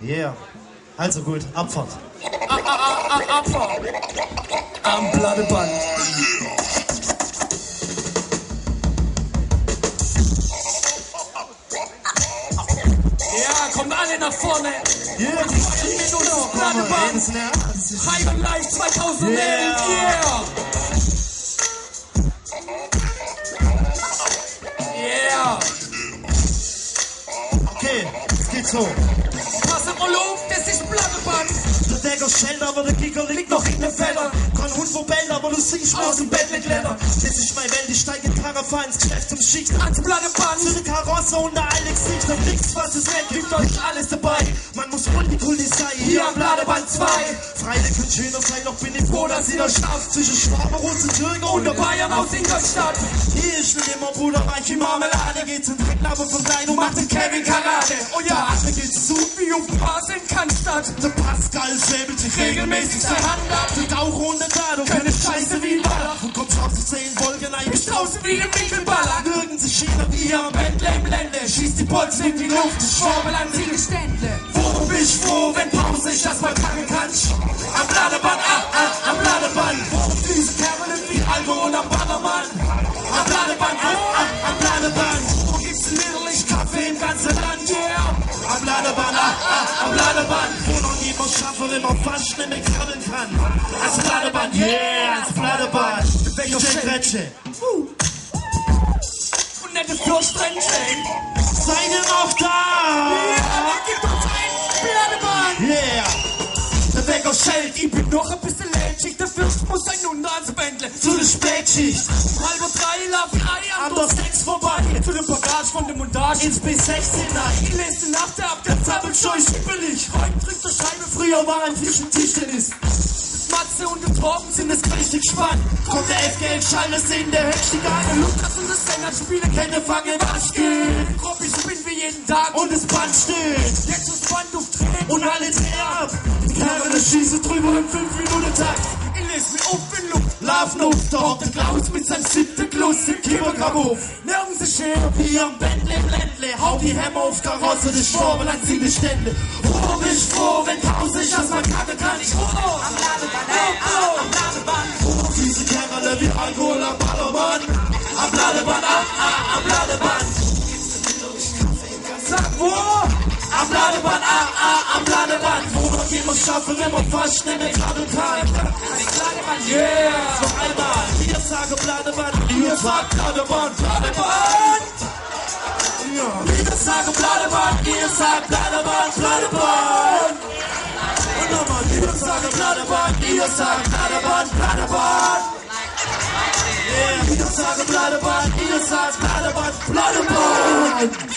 Yeah. Also gut, Abfahrt. Abfahrt. Am Bladeband. Ja, kommt alle nach vorne. Yeah, Die feiern mit uns Bladeband. High Life 2011. Yeah. Yeah. Okay, es geht so. Pass mal auf, das ist Bladeband. Der Dagger schellt, aber der Kicker liegt noch in den Feldern. Kein Hund wo bellt, aber du siehst aus dem Bett mit Letter. Das ist meine Welt, ich steige in Karawan ins Geschäft zum Schicht. Ans Bladeband. Für die Karosse und der Alex nicht, noch nichts, was es weg gibt, euch alles dabei. Man muss multikulti sein, hier am Bladeband 2. Freilich kann schöner sein, doch bin ich froh, dass ihr das schafft. Zwischen Schwaben, Russen, Türken und der Bayern aus Ingolstadt. Hier ist nicht immer Bruder, reich wie Marmelade. Geht zum Dritten, aber von klein und macht den Kevin Karate. Oh ja, mir geht's so wie auf dem Pass in Cannstatt. Der Pascal säbelt sich regelmäßig seine Hand ab. Sind auch runter da, du keine Scheiße wie ein Baller. Und kommst raus zu 10 Wolken, ein Bist draußen wie ein Winkelballer. Nirgends ist China wie hier am Bändle im Blende. Schießt die Bolzen in die Luft, das Schwurbel an sie Ständle. Wo bist du froh, wenn Pause ich das mal kacken kannst? Am Bladeband, am Bladeband. Wo diese Kerle wie Alkohol am Ballermann? Am Bladeband, am Bladeband. Wo gibt's Mittellicht Kaffee im ganzen Land? Yeah. Am Bladeband, am Bladeband. Wo noch niemand schaffen, wenn man fast nicht mehr krabbeln kann. Ans Bladeband, yeah, ans Bladeband. DJ Gretsche. Und nette Fürstränchen. Seid ihr noch da? Ja, gib uns ein Bladeband. Yeah. Der Bäcker schellt, Ich bin noch ein bisschen lätschig, der Fürst muss sein Hund ans Bändle. zu der Spätschicht. Halber 3, lauf 3 An der 6 vorbei. Zu dem Bagage von der Montage. Ins B16 rein. Ich lese die Nacht ab, der zappelt schon schippelig. Rein drückt der Scheibe Früher war ein Tisch und Tischtennis. Matze und der Torben sind Sind es richtig spannend. Kommt der FGL, Schalles in der höchsten Garde. Lukas und das Sänger spielen Hände fangen, was geht? Rob, ich bin wie jeden Tag Und das Band steht. jetzt das Band aufdrehen. Und alle drehen ab. Die Kerle schießen drüber im 5-Minuten-Takt. Ich lese mir auf in Luft. Laufen auf, da hockt der Klaus mit seinem 7. Kloß im Kiebergramm auf. Nirgends ist schön. Hier am Bändle im Ländle, hau die Hämmer auf Karosse, das Schwurbel an seine Stände. Wo bist du froh, wenn Pause ich aus meinem Kacke kann? Ich am Bladeband, wo diese Kerle wie Alkohol am Ballermann. Am Bladeband, am Bladeband. Sag wo? Am Bladeband, am Bladeband. Wo noch jemand schaffen, wenn man fast nicht mehr krabbeln kann. Yeah. Noch einmal, wir sagen Bladeband, ihr sagt Bladeband, Bladeband. Ja. Wir sagen Bladeband, ihr sagt Bladeband, Bladeband. Und nochmal, wir sagen Bladeband, ihr sagt Bladeband, Bladeband. Yeah, wir sagen Bladeband, ihr sagt Bladeband, Bladeband.